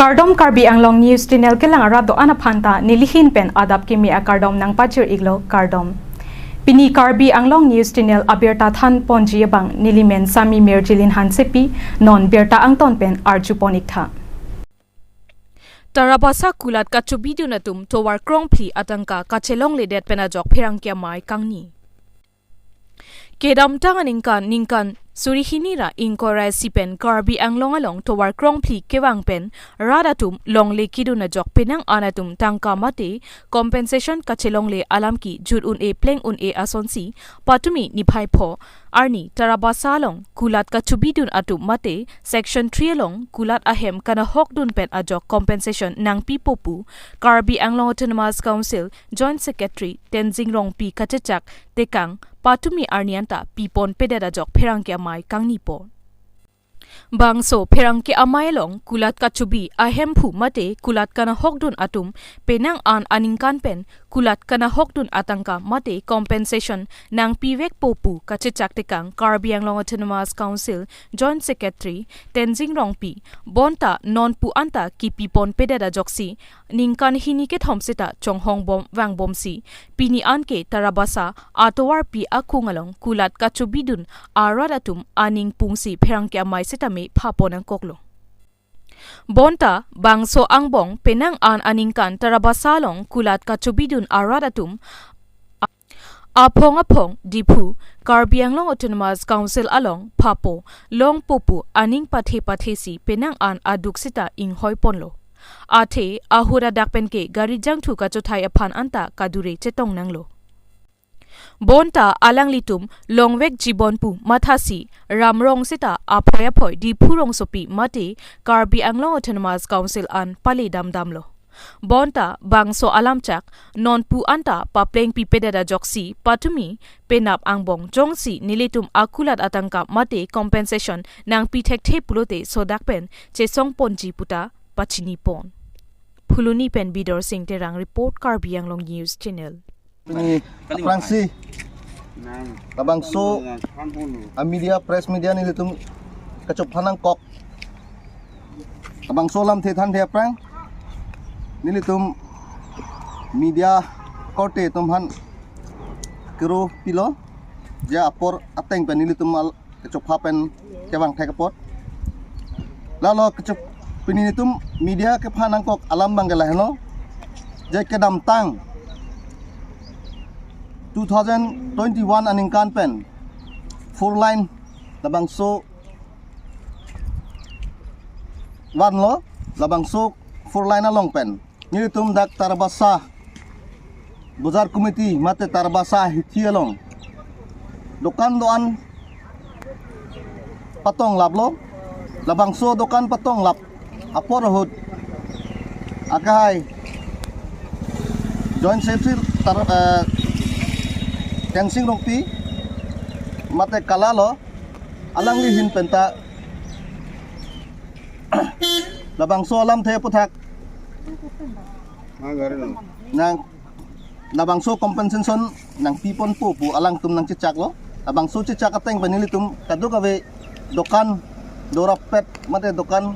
Kardom Karbi Anglong News Channel ke lang arado anaphanta nilihin pen adap kimi a Kardom nang pachir iglo Kardom. Pini Karbi Anglong News Channel abirta than ponji bang nilimen sami merjilin hansepi non birta angton pen arjuponik tha. Tarabasa kulat kachubidu natum towar krongpli atangka kachelong ledet penajok perang kia mai kangni. Kedam tangan ningkan surihinira inkorai sipen Karbi Anglong along towar krongpli kewang pen radatum long le kidu na jok penang anatum tangka mate compensation kachelong le alam ki jud un e pleng un e asonsi patumi niphai pho arni tarabasa long kulat kachubidun atum mate section 3 long kulat ahem kana hokdun pen ajok compensation nang pipopu Karbi Anglong Autonomous Council Joint Secretary Tenzing Rongpi kachechak tekang patumi arnianta pipon pedera jok perang kia mai kangnipo. Bangso perang ke amailong kulat kachubi ahem phu mate kulat kana hokdun atum penang an aningkan pen kulat kana hokdun atangka mate compensation nang piwek popu kachechak tekang Karbi Anglong Autonomous Council Joint Secretary Tenzing Rongpi bonta non pu anta ki pipon pedada joksi ningkan hinike thomseta chonghong bom wang bomsi pini anke tarabasa atowar pi akungalong kulat kachubidun aradatum aning pungsi perang ke amai setame phapon ang koklo. Bonta bangso angbong penang an aningkan tarabasalong kulat kachubidun aradatum apong dipu Karbi Anglong Autonomous Council along phapo long popu aning pathesi penang an aduksita ing hoiponlo. Ate ahura dakpen ke gari jangthu kachothai aphan anta kadure chetong nanglo. Bonta alang litum longwek jibonpu mathasi ramrong sita aphoyaphoi di phurong sopi mate Karbi Anglong Autonomous Council an pale damlo. Bonta bangso alamchak non pu anta papleng pipedada joksi patumi penap angbong jongsi nilitum akulat atangka mate compensation nang pitek the pulote sodakpen chesong ponji puta pachini pon. Phuluni pen bidor sing terang report Karbi Anglong News Channel. Ini Fransi Labangso media press media ni litum kacup hanang kok Labangso lam the than the prang ni litum media kote tumhan kero pilo ja apor ateng pen ni litum kacup hapen kewang thekapot lalo kacup pini litum media ke hanang kok alam banggalah no ja kedam tang 2021 aningkan pen 4 line labangso wan lo labangso 4 line along pen nilitum dak tarbasa buzar committee mate tarbasa hithi along dokan doan patong lablo labangso dokan patong lap apor hud akai joint secretary Tenzing Rongpi mate kalalo alang lihin penta labangso alam the puthak nang labangso compensation nang pipon pu alang tum nang cicak lo labangso cicak ateng panilitum kadu kawe dokan dorapet mate dokan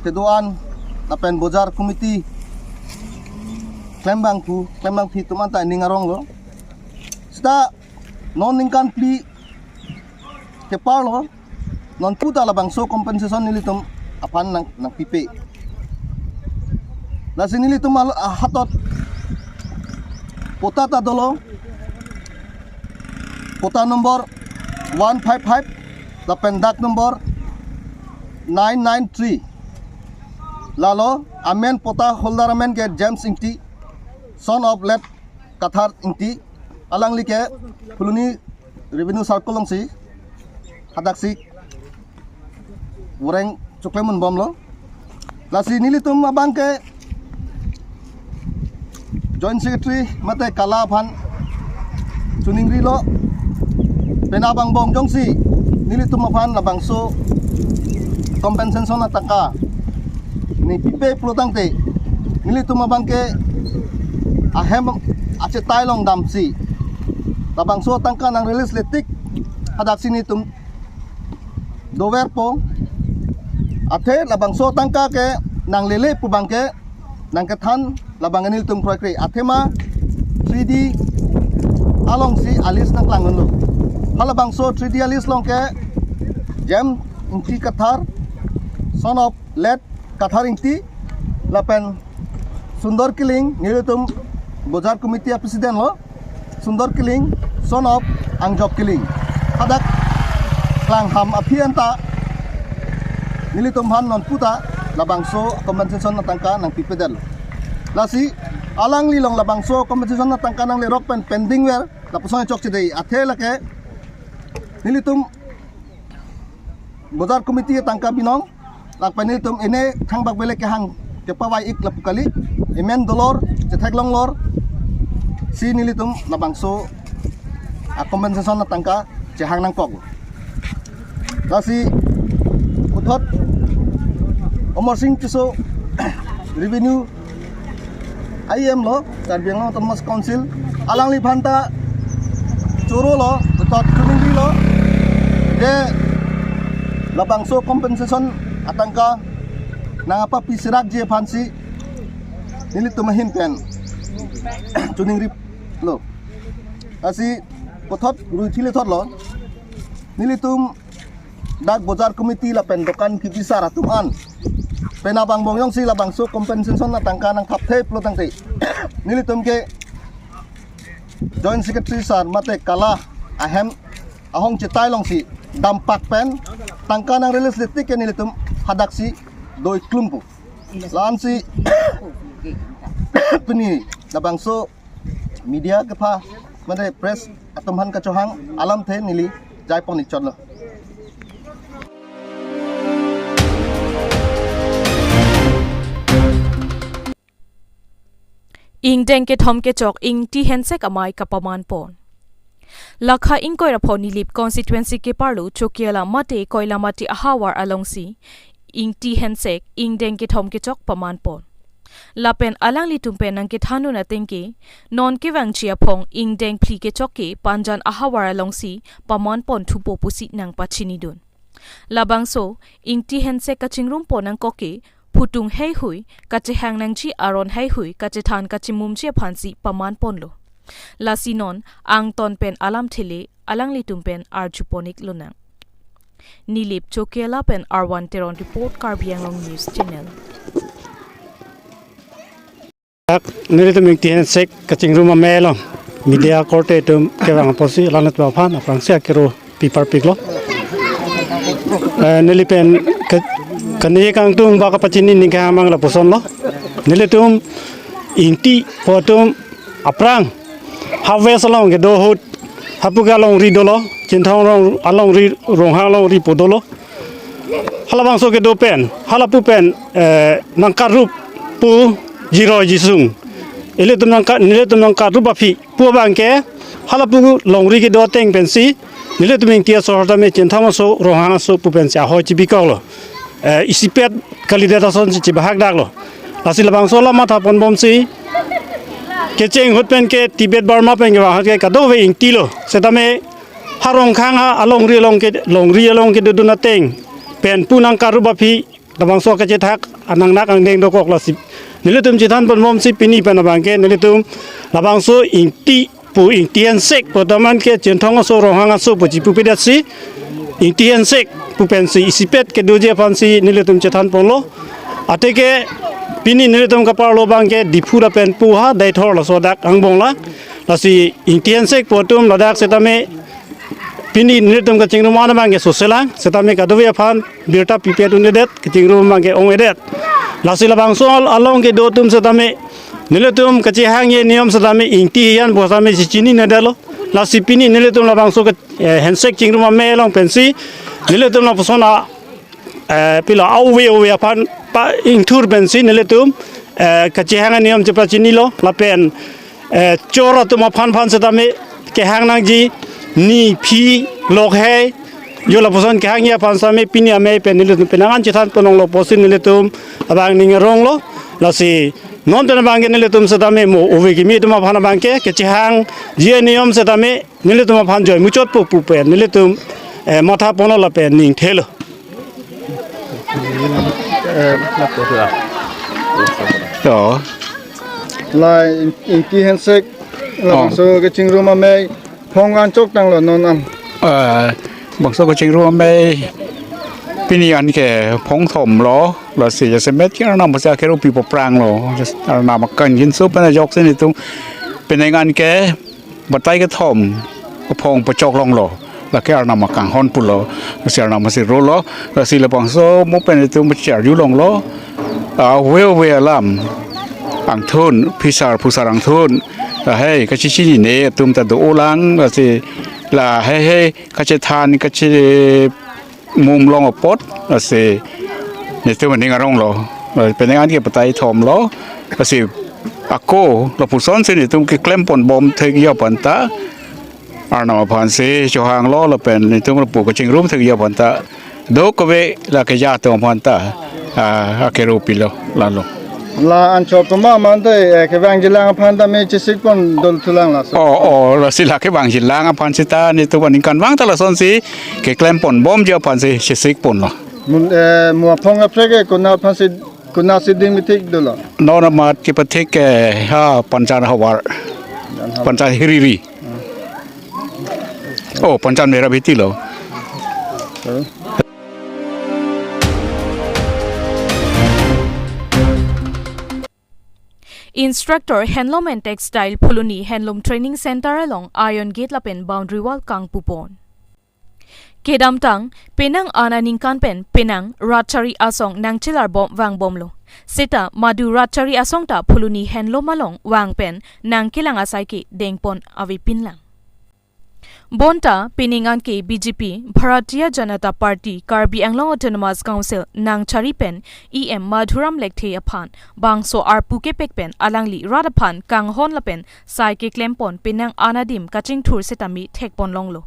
keduan tapen bozar committee Klembang pi tumanta ningarong lo. Sta non ningkan pli kepar lo. Non puta labangso compensation nilitum apan nang pipe. La sinilitum hatot pota ta dolo. Pota nomor 155 la pendak nomor 993. Lalo amen pota holder amen ke James Inti son of let Kathar Inti alang like Phuluni revenue circle long si hadaksi ureng cuklemun bomlo lasi nilitum abang ke joint secretary mate kala phan suningri lo penabang bong jongsi nilitum aphan labangso compensation ataka ni pipe plotang te nilitum abang ke ahem ache tailong damsi labangso tangka nang release letik hadak sini tum dover po Ate labang so tangka ke nang lele pubang ke nang kethan labang anil tum proyek ate ma 3D along si alis nang klangon lo. Halabang so 3D alis long ke jam inti kathar son of let kathar inti lapen Sundar Kiling nilitum Bozar Committee President lo Sundar Kiling son of Angjok Kiling hadak klang ham apianta nilitum han non puta labang so compensation na tangka nang pipedal lasi alang lilong labang so compensation na tangka nang lerok pen pending wer lapusong chok chidei athela ke nilitum Bozar Committee tangka binong lakpan nilitum ene thang bak bele ke hang ke pawai ik lapukali emen dolor cetheklong lor si nilitum labang so compensation na tangka cehang nang kok lasi uthot Omar Singh Tiso revenue IM lo Karbi Anglong Autonomous Council alang li phanta choro lo uthot kuning lo de labang so compensation atangka nangapa pisirak je phansi nilitum hin pen tuning rip lo asi uthot ruithile thot lo nilitum Dak Bozar Committee la pen dokan kibisar atuman penabang bongyong si labang so compensation na tangka nang thapthep lo tangte nilitum ke Joint Secretary sar mate kala ahem ahong chitai long si dampak pen tangka nang release litik ke nilitum hadak si doi klumpu lan si peni labang so media ke pha mate press atumhan kachohang alam the nili jai poni chon lo ing deng ke thom ke chok ing ti hensek amai kapaman pon lakha ing koira phoni lip constituency ke parlu chokiala mate koila mati ahawar alongsi ing ti hensek ing deng ke thom ke chok paman pon lapen alang li tumpen nang ke thanu na tengke non ke wang chia phong ing deng phli ke chok ke panjan ahawar alongsi paman pon thupo pusi nang pachini dun labang so ing ti hensek ka chingrum pon nang koke Putung hei hui kache hang nang chi aron hei hui kache than kache mum che phansi paman ponlo lasinon ang ton pen alam thile alang li tum pen arjuponik lunang nilip chokela pen R1 Teron report Karbi Anglong News Channel nire tum ingtihen sek kaching ruma melo media korte tum kewang posi lanat ba phan aprang sia kero pipar piklo nilipen kaniye kang tung baka pachini ni ka mang la poson lo nilitum inti potom aprang harvest long ke do hot hapuga long ri dolo chinthong long along ri rong hang long ri podolo halabang so ke do pen halapu pen nang karup pu jiro jisung nilitum nang karup afi pu bangke halapu long ri ke do teng pensi nilitum ingtia so hata me chinthong so rong hang so pu pen sia ho chibi ko lo isipet kalidata son ci bahag daglo lasi labang sola mata pon bomsi kecheng hotpen ke Tibet Burma pen wa ke kadowe ingtilo setame harong khanga along ri long ke duduna teng pen punang karuba phi labang so ke thak anang nak ang deng dokok lasi nilitum jithan pon bomsi pini pen bangke nilitum labang so ingti pu ingtian sek potaman ke chenthong so rohanga so pu jipu pedasi ingtian sek pupensi isipet ke doje pansi nilitum chethan ponlo ateke pini nilitum kapar lo bangke dipura pen puha dai thor lo sodak angbongla lasi ingtian sek potum ladak setame pini nilitum ka chingru mana bangke soselang setame kadove phan birta pipet unedet ke chingru bangke ongedet lasi labang sol along ke dotum setame nilitum kachi hangye niom setame ingti yan bosame chini nedalo lasi pini nilitum labang so ke hensek chingru ma melong pensi nilitum na persona pila awe apan pa ingtur bensin nilitum kacihanga niam cepat cini lo lapen cora tu ma pan setame ke hang nang ji ni phi lok hai yo la person ke hang ya pan same pini ame pen nilitum penangan cithan penong lo posin nilitum abang ning rong lo lasi non tan bang nilitum setame mo owe ki mi tu ma pan bangke kacihang ji niam setame nilitum ma pan joy muchot pu pen nilitum mata pono la pen ning thelo ต่อ lai inti hensek la so ke chingru ma me phongan chok tang lo non am บางส่วนก็จริงรู้ว่าไม่ปีนี้อันแก่พงถมล้อเราเสียเสม็ดที่เรานำมาจากแค่รูปปีปปรางล้อจะเรานำมากันยินซุปเป็นยกเส้นตรงเป็นในงานแก่บัดไตก็ถมก็พงประจอกลงล้อแล้วแค่เรานำมากังฮอนปุ่นล้อเราเสียนำมาสิรู้ล้อเราสิเราบางส่วนมุกเป็นตรงมาเจียอยู่ลงล้อเวลลำอังทุนพิสารผู้สารอังทุนให้ก็ชินี่เนี่ยตุ้มแต่ดูโอลังเราสิlà hay cái chế than cái chế mồm long ở pot là gì để tôi mình đi ngang rồi bên này anh kia bắt tay thòm lo là gì cô là phụ son xin để tôi cái klem pon bom thấy cái bận ta nó phản xí cho hàng lo là bên tôi là phụ cái trình room thấy cái bận ta đó có vẻ là cái giá tôi bận ta cái rupi lo là lo la an chop ma man de ke wang jilang phan ta me chisik pon dol thulang la la sila ke bang jilang phan sita ni tu ban kan wang ta la son si ke klem pon bom je phan si chisik pon lo mun mu phong a prege kuna si ding mitik do la no na ma ki pathik ke ha panchan hawar panchan hiriri panchan mera bhiti lo Instructor Handloom and Textile Phuluni Handloom Training Center along Iron Gate Lapen Boundary Wall Kangpupon. Kedam tang penang ananing kanpen penang ratchari asong nang chilar bom wang bomlo. Sita madu ratchari asong ta Phuluni Handloom along wang pen nang kilang asai ki dengpon avi pinlang. Bonta piningan ke BJP Bharatiya Janata Party Karbi Anglong Autonomous Council nang chari pen EM Madhuram Lekthe aphan bangso arpu ke pekpen alangli radaphan kanghon lapen sai ke klempon pinang anadim kaching thur setami thekpon longlo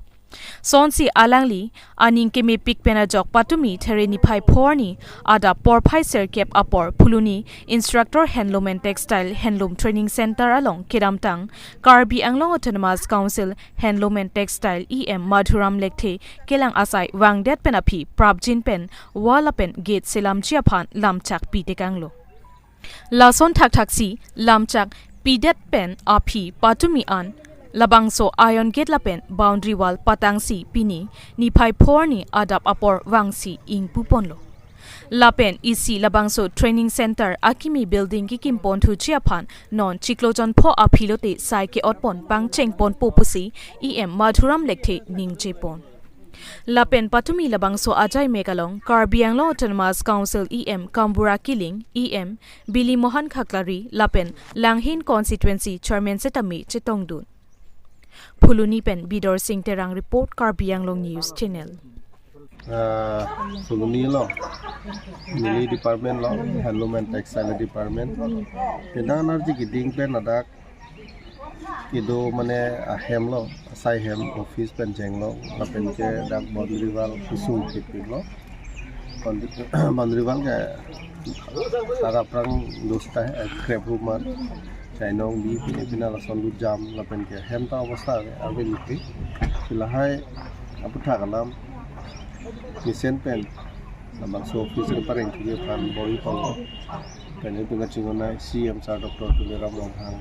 sonsi alangli aning ke me pikpena jok patumi thereni phai phorni ada por phai ser kep apor Phuluni Instructor Handloom and Textile Handloom Training Center along Kedamtang Karbi Anglong Autonomous Council Handloom and Textile EM Madhuram Lekthe kelang asai wangdet penapi prabjin pen wala pen gate selam chia phan lamchak pi tekanglo lason thak si lamchak pidet pen api patumi an Labangso Iron Gate Lapen Boundary Wall Patangsi Pini ni phai phorni adap apor wangsi ing puponlo Lapen isi Labangso Training Center Akimi Building ki kimpon thu chiaphan non chiklojon pho aphilote sai ke otpon pang chengpon popusi EM Madhuram Lekthe ningjepon Lapen Patumi Labangso Ajai Megalong Karbi Anglong Autonomous Council EM Kambura Kiling EM Billy Mohan Khaklari Lapen Langhin Constituency Chairman Setami Chitongdun Phuluni pen Bidor Singh Terang report Karbi Anglong News Channel. Phuluni lo, Mili Department lo, Handloom and Textile Department. Pinang energy kiting pen adak ido mane ahem lo, asai hem office pen jeng lo, lapen ke dak boundary wall kusung kitpin lo. Boundary wall ke sarap rang dosta crab rumah. Chainong di Filipina lason lu jam lapen ke hem ta avastha arben niti filahai aputha kalam misen pen namang so officer pareng ki pan bori pang pen itu ngachingona CM sar Dr. Tuleram Longhang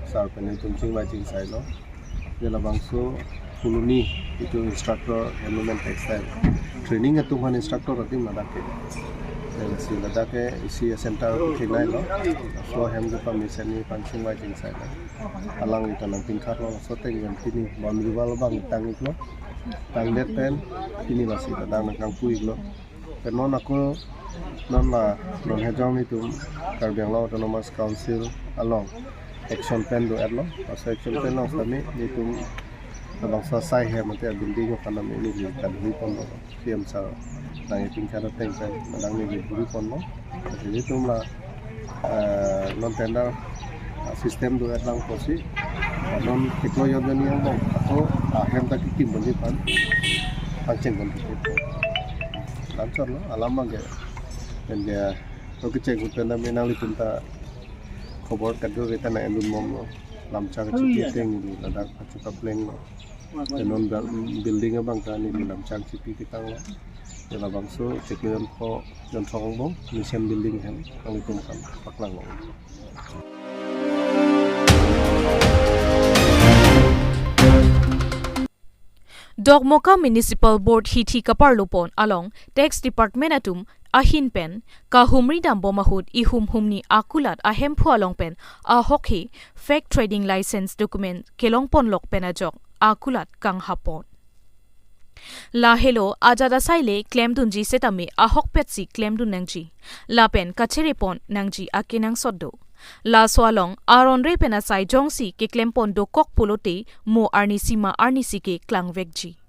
sar pen itu ching ba ching sai lo de labang so Phuluni itu instructor Handloom and Textile training atum han instructor atim nadake si ladake isi center kinai lo so hem je permission ni pancing wa jing sai alang itu nang tingkat lo so teng yang tini boundary wall bang tang itu tang net pen ini masih kadang nang pui lo penon aku non la non hejong itu Karbi Anglong Autonomous Council along action pen do adlo so action pen lo kami itu abang selesai hem nanti building kan ini di kan pon lo PM sar nang tingkat teng pen nang ni di pon lo jadi itu lah non tender sistem do adlang posi non teknologi yang ni bang atau hem tak kim beli pan pancing kan itu lancar lo alam ge dan dia to kecek hutan na menang li punta khobor kadro kita na endun mom lo lamcha ke chipi teng ni ladak pacu ka pleng lo non building bang ka ni lamcha chipi kita lo Dalam bangsa ceklian po dan song bom mission building kan ang itum kan paklang long. Dogmoka Municipal Board Hiti Kaparlupon along Tax Department atum ahin pen kahumri dam bomahud ihum humni akulat ahempu along pen ahokhi fake trading license document kelongpon lok penajok akulat kang hapon. La hello ajada saile claim dunji setami ahok petsi claim dun nangji la pen kacherepon nangji akinang soddo la swalong aron re pena sai jongsi ke claim pon do kok pulote mo arni sima arni sike klang vekji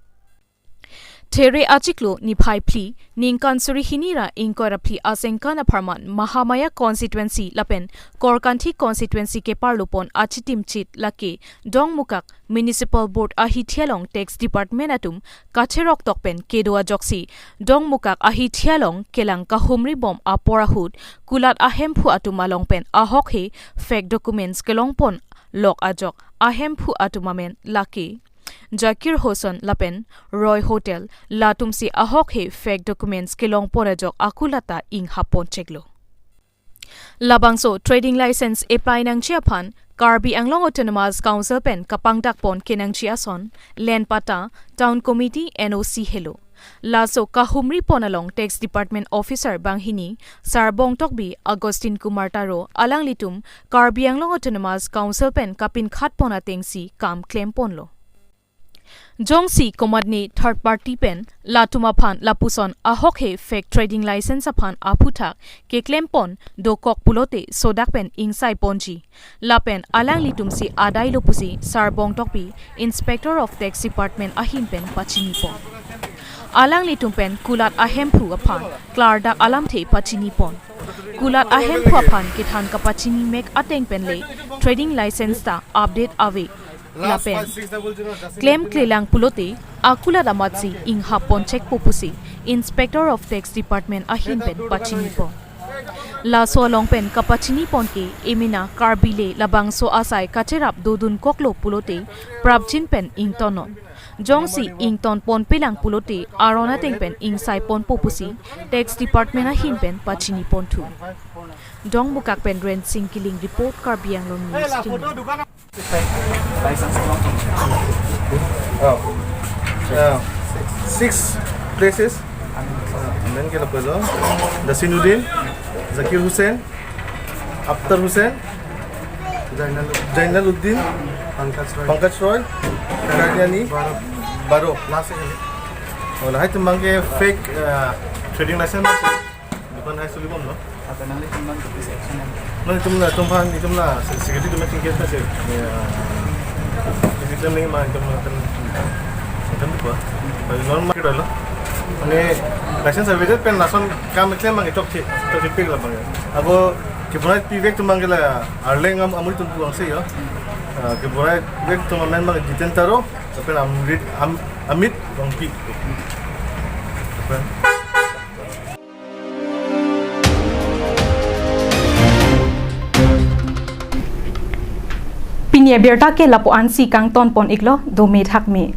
Tere achiklo ni phai pli ningkan suri hinira inkora pli asengkana pharman mahamaya constituency lapen korkanthi constituency ke parlupon achitim chit lake dongmukak municipal board ahi thialong tax department atum kacherok tokpen kedwa joksi dongmukak ahi thialong kelang kahumri bom aporahut kulat ahemphu atumalong pen ahok he fake documents kelongpon lok ajok ahemphu atumamen lake Zakir Hosan Lapen, Roy Hotel, Latumsi Ahok he fake documents kilong porajok akulata ing hapon cheglo. Labangso trading license apply nang chiapan, Karbi Anglong Autonomous Council pen kapangdak pon kinang chiason, Len Pata, Town Committee NOC Hello. Laso kahumri ponalong tax department officer Banghini, Sarbong Tokbi, Agustin Kumar Taro, Alang Litum, Karbi Anglong Autonomous Council pen kapin khat ponating si kam claim ponlo. Jongsi komadni third party pen latuma phan lapuson ahok he fake trading license aphan aputhak ke claim pon do kok pulote sodak pen insai ponji lapen alang litumsi adai lopusi sarbong tokpi inspector of tax department ahin pen pachini pon alang litum pen kulat ahemphu aphan klarda alam the pachini pon kulat ahemphu aphan ke than ka pachini mek ateng pen le trading license ta update ave Lapen claim klelang pulote akula damatsi ing hapon check popusi inspector of tax department ahin pen pachini pon la so long pen kapachini pon ke emina karbile labang so asai kacherap dodun koklo pulote prabchin pen ing tonon jongsi ing ton pon pelang pulote arona teng pen ing sai pon popusi tax department ahin pen pachini pon thu dong mukak pen ren sing killing report Karbiang long news License Six places. And then kita pula Dasinuddin, Zakir Hussain, Akhtar Hussain, Jainuddin, Pankaj Roy, Karyani, Baro. Last year. Oh, lah itu mangke fake trading license bukan hai sulibom no. Apa nanti teman untuk section yang No, itu lah security tu macam kita sih. Kita ni mah itu mah kan tu apa? Normal kita lah. Ani license service pen langsung kami claim mah itu pil lah bang. Aku kebetulan pivek tu manggil lah. Arleng amul tu buang sih ya. Kebetulan pivek tu memang jiten taro. Tapi amit bang pi. Pinya berta ke lapo ansi kang ton pon iklo do me thak me